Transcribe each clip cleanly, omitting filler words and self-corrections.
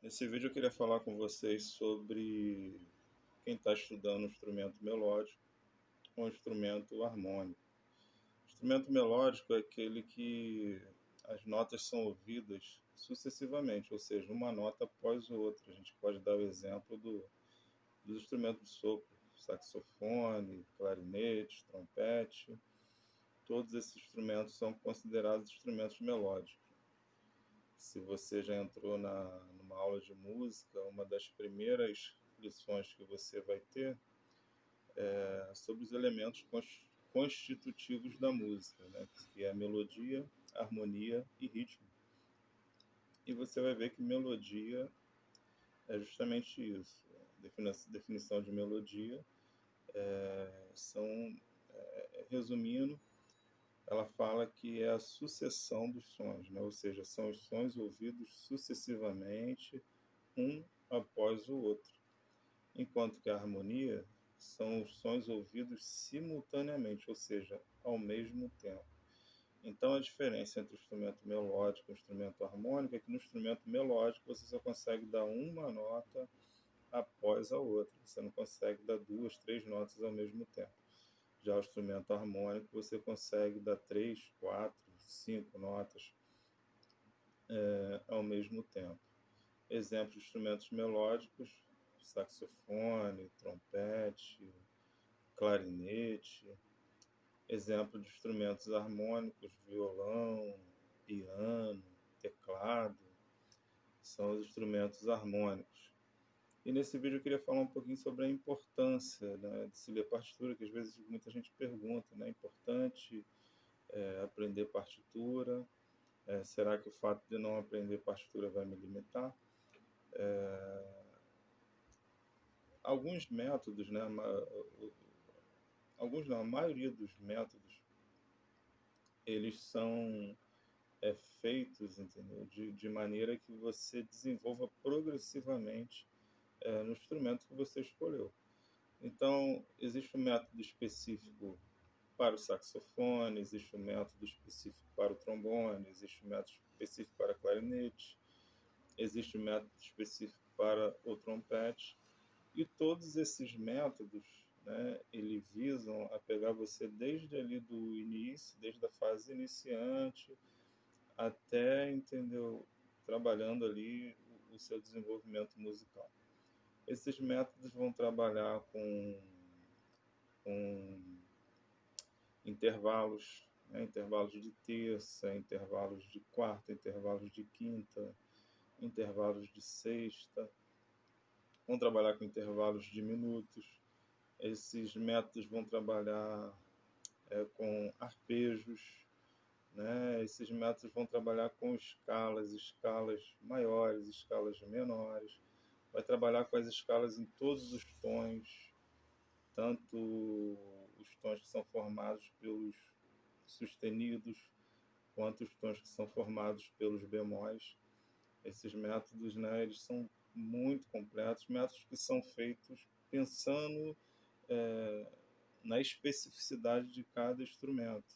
Nesse vídeo eu queria falar com vocês sobre quem está estudando um instrumento melódico ou um instrumento harmônico. O instrumento melódico é aquele que as notas são ouvidas sucessivamente, ou seja, uma nota após outra. A gente pode dar o exemplo dos instrumentos de sopro, saxofone, clarinete, trompete. Todos esses instrumentos são considerados instrumentos melódicos. Se você já entrou numa aula de música, uma das primeiras lições que você vai ter é sobre os elementos constitutivos da música, né? Que é a melodia, harmonia e ritmo. E você vai ver que melodia é justamente isso. Definição de melodia resumindo, ela fala que é a sucessão dos sons, né? Ou seja, são os sons ouvidos sucessivamente um após o outro, enquanto que a harmonia são os sons ouvidos simultaneamente, ou seja, ao mesmo tempo. Então, a diferença entre o instrumento melódico e o instrumento harmônico é que no instrumento melódico você só consegue dar uma nota após a outra, você não consegue dar duas, três notas ao mesmo tempo. Já o instrumento harmônico você consegue dar três, quatro, cinco notas ao mesmo tempo. Exemplos de instrumentos melódicos: saxofone, trompete, clarinete. Exemplo de instrumentos harmônicos: violão, piano, teclado. São os instrumentos harmônicos. E nesse vídeo eu queria falar um pouquinho sobre a importância, né, de se ler partitura, que às vezes muita gente pergunta, né? É importante aprender partitura? Será que o fato de não aprender partitura vai me limitar? Alguns métodos, né, alguns não, a maioria dos métodos, eles são feitos, entendeu? De maneira que você desenvolva progressivamente no instrumento que você escolheu. Então, existe um método específico para o saxofone, existe um método específico para o trombone, existe um método específico para clarinete, existe um método específico para o trompete. E todos esses métodos, né, eles visam a pegar você desde ali do início, desde a fase iniciante, até, entendeu, trabalhando ali o seu desenvolvimento musical. Esses métodos vão trabalhar com intervalos, né, intervalos de terça, intervalos de quarta, intervalos de quinta, intervalos de sexta. Vão trabalhar com intervalos de minutos. Esses métodos vão trabalhar com arpejos, né? Esses métodos vão trabalhar com escalas maiores, escalas menores. Vai trabalhar com as escalas em todos os tons, tanto os tons que são formados pelos sustenidos, quanto os tons que são formados pelos bemóis. Esses métodos, né, eles são muito completos, métodos que são feitos pensando na especificidade de cada instrumento.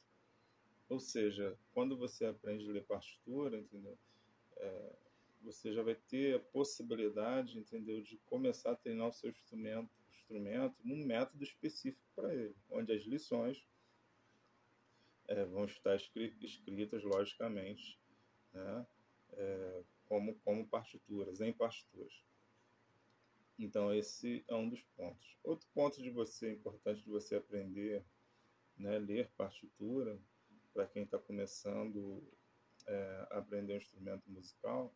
Ou seja, quando você aprende a ler partitura, entendeu? Você já vai ter a possibilidade, entendeu, de começar a treinar o seu instrumento num método específico para ele, onde as lições vão estar escritas, logicamente, né, como partituras, em partituras. Então, esse é um dos pontos. Outro ponto importante de você aprender, né, ler partitura, para quem está começando a aprender um instrumento musical,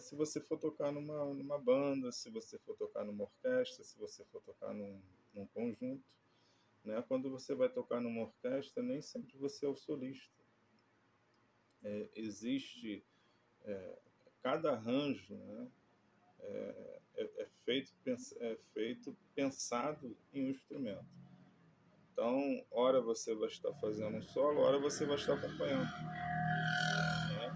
se você for tocar numa banda, se você for tocar numa orquestra, se você for tocar num conjunto, né? Quando você vai tocar numa orquestra, nem sempre você é o solista. Existe cada arranjo, né, é feito pensado em um instrumento. Então, ora você vai estar fazendo um solo, ora você vai estar acompanhando, né?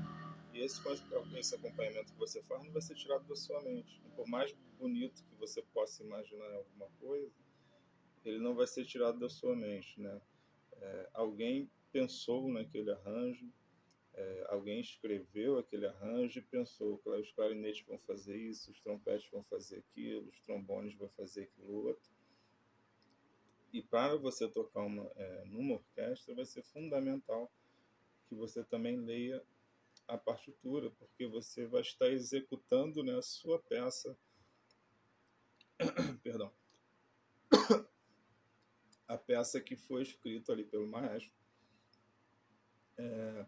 E esse acompanhamento que você faz não vai ser tirado da sua mente. E por mais bonito que você possa imaginar em alguma coisa, ele não vai ser tirado da sua mente, né? Alguém pensou naquele arranjo, Alguém escreveu aquele arranjo e pensou que os clarinetes vão fazer isso, os trompetes vão fazer aquilo, os trombones vão fazer aquilo outro. E para você tocar numa orquestra, vai ser fundamental que você também leia a partitura, porque você vai estar executando, né, a sua peça, perdão, a peça que foi escrita ali pelo maestro,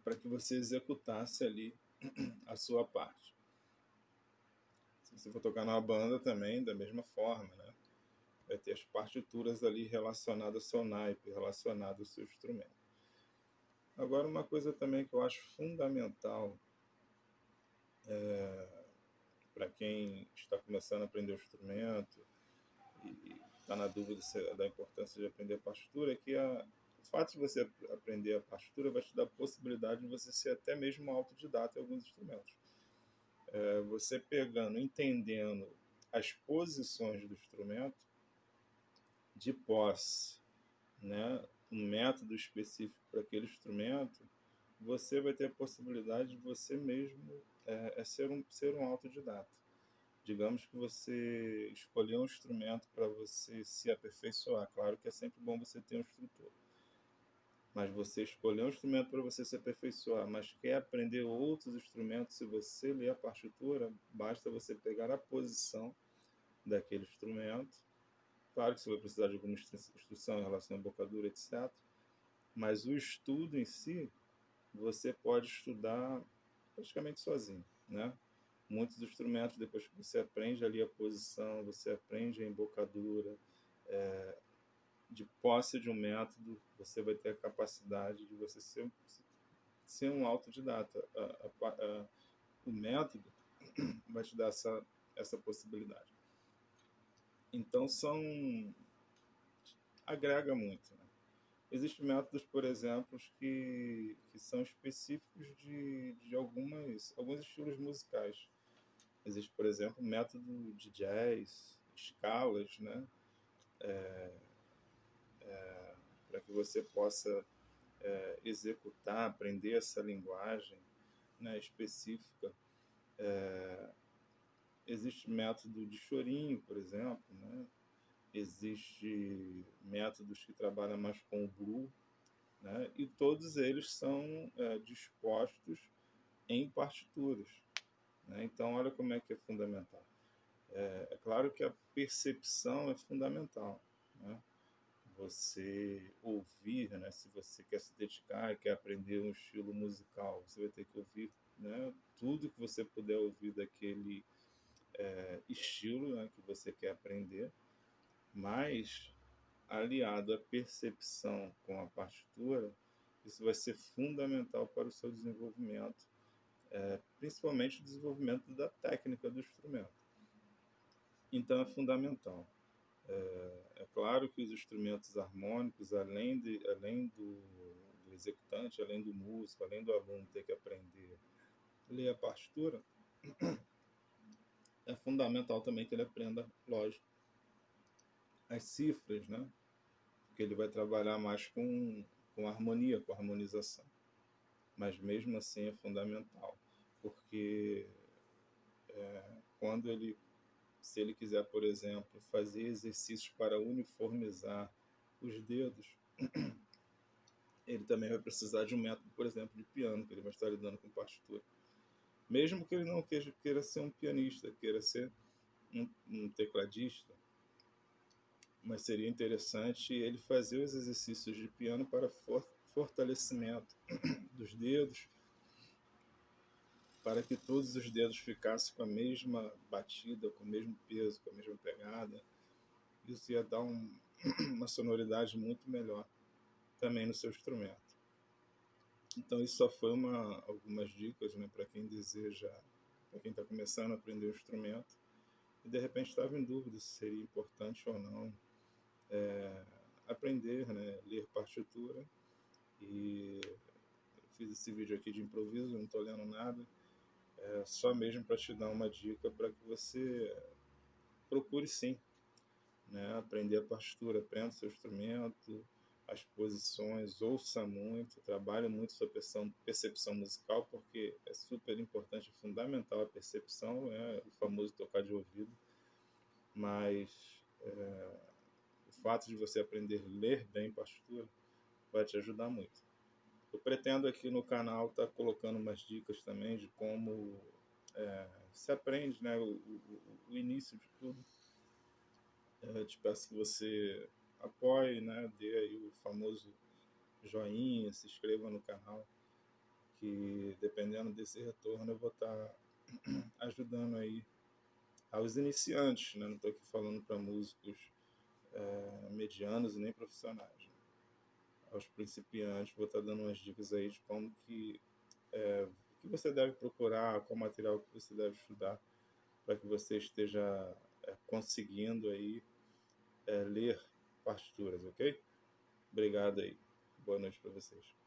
para que você executasse ali a sua parte. Se você for tocar numa banda também, da mesma forma, né? Vai ter as partituras ali relacionadas ao seu naipe, relacionadas ao seu instrumento. Agora, uma coisa também que eu acho fundamental para quem está começando a aprender o instrumento e está na dúvida da importância de aprender a partitura é que o fato de você aprender a partitura vai te dar a possibilidade de você ser até mesmo autodidata em alguns instrumentos. Você pegando, entendendo as posições do instrumento, de posse, né, um método específico para aquele instrumento, você vai ter a possibilidade de você mesmo ser um autodidata. Digamos que você escolheu um instrumento para você se aperfeiçoar. Claro que é sempre bom você ter um instrutor. Mas você escolheu um instrumento para você se aperfeiçoar, mas quer aprender outros instrumentos, se você ler a partitura, basta você pegar a posição daquele instrumento. Claro que você vai precisar de alguma instrução em relação à embocadura, etc. Mas o estudo em si, você pode estudar praticamente sozinho, né? Muitos instrumentos, depois que você aprende ali a posição, você aprende a embocadura, de posse de um método, você vai ter a capacidade de você ser um autodidata. O método vai te dar essa possibilidade. Então, agrega muito, né? Existem métodos, por exemplo, que são específicos de alguns estilos musicais. Existe, por exemplo, o método de jazz, escalas, né? Para que você possa executar, aprender essa linguagem, né, específica. Existe método de chorinho, por exemplo, né? Existe métodos que trabalham mais com o blues, né? E todos eles são dispostos em partituras, né? Então, olha como é que é fundamental. É claro que a percepção é fundamental, né? Você ouvir, né? Se você quer se dedicar e quer aprender um estilo musical, você vai ter que ouvir, né, tudo que você puder ouvir daquele estilo, né, que você quer aprender, mas aliado à percepção com a partitura, isso vai ser fundamental para o seu desenvolvimento, principalmente o desenvolvimento da técnica do instrumento. Então é fundamental. É claro que os instrumentos harmônicos, além do executante, além do músico, além do aluno ter que aprender a ler a partitura, é fundamental também que ele aprenda, lógico, as cifras, né? Porque ele vai trabalhar mais com harmonia, com harmonização. Mas mesmo assim é fundamental, porque se ele quiser, por exemplo, fazer exercícios para uniformizar os dedos, ele também vai precisar de um método, por exemplo, de piano, que ele vai estar lidando com partitura. Mesmo que ele não queira ser um pianista, queira ser um tecladista, mas seria interessante ele fazer os exercícios de piano para fortalecimento dos dedos, para que todos os dedos ficassem com a mesma batida, com o mesmo peso, com a mesma pegada. Isso ia dar uma sonoridade muito melhor também no seu instrumento. Então, isso só foi algumas dicas, né, para quem deseja, para quem está começando a aprender o instrumento e de repente estava em dúvida se seria importante ou não aprender, né, ler partitura. E eu fiz esse vídeo aqui de improviso, não estou lendo nada, só mesmo para te dar uma dica para que você procure sim, né, aprender a partitura, aprenda o seu instrumento, as posições, ouça muito, trabalhe muito sua percepção musical, porque é super importante, é fundamental a percepção, é o famoso tocar de ouvido, mas o fato de você aprender a ler bem partitura vai te ajudar muito. Eu pretendo aqui no canal estar colocando umas dicas também de como se aprende, né, o início de tudo. Eu te peço que você apoie, né, dê aí o famoso joinha, se inscreva no canal, que dependendo desse retorno eu vou estar ajudando aí aos iniciantes, né? Não estou aqui falando para músicos medianos e nem profissionais, né? Aos principiantes vou estar dando umas dicas aí de como que você deve procurar, qual material que você deve estudar para que você esteja conseguindo aí ler partituras, ok? Obrigado aí. Boa noite para vocês.